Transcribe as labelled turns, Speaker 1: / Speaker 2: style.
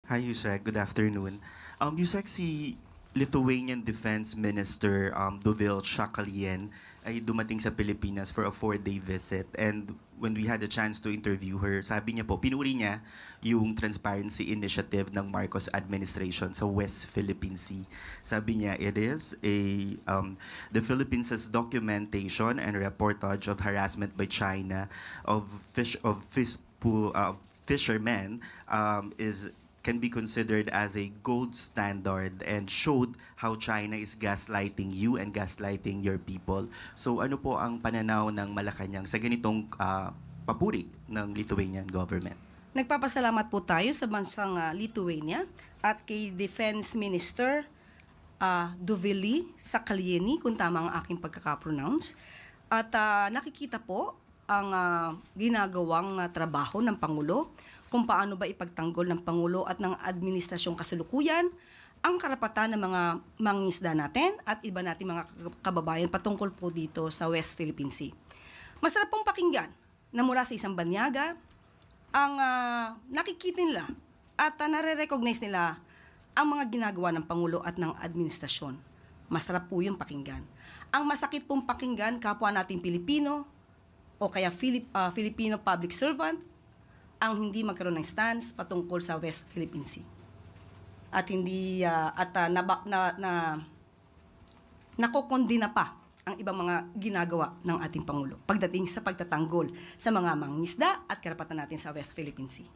Speaker 1: Hi, Yusek. Good afternoon. Yusek, si Lithuanian Defense Minister Dovile Shakalian ay dumating sa Pilipinas for a 4-day visit. And when we had a chance to interview her, sabi niya po, pinuri niya yung transparency initiative ng Marcos administration sa West Philippine Sea. Sabi niya, the Philippines' documentation and reportage of harassment by China of fishermen can be considered as a gold standard and showed how China is gaslighting you and gaslighting your people. So ano po ang pananaw ng Malacanang sa ganitong papuri ng Lithuanian government?
Speaker 2: Nagpapasalamat po tayo sa bansang Lithuania at kay Defense Minister Dovile Shakalieni, kung tama ang aking pagkakapronounce. At nakikita po ang ginagawang trabaho ng Pangulo kung paano ba ipagtanggol ng Pangulo at ng administrasyong kasalukuyan ang karapatan ng mga mangingisda natin at iba nating mga kababayan patungkol po dito sa West Philippine Sea. Masarap pong pakinggan na mula sa isang banyaga ang nakikita nila at nare-recognize nila ang mga ginagawa ng Pangulo at ng administrasyon. Masarap po yung pakinggan. Ang masakit pong pakinggan, kapwa nating Pilipino o kaya Filipino public servant ang hindi magkaroon ng stance patungkol sa West Philippine Sea. At hindi nakokondina pa ang ibang mga ginagawa ng ating Pangulo pagdating sa pagtatanggol sa mga mangingisda at karapatan natin sa West Philippine Sea.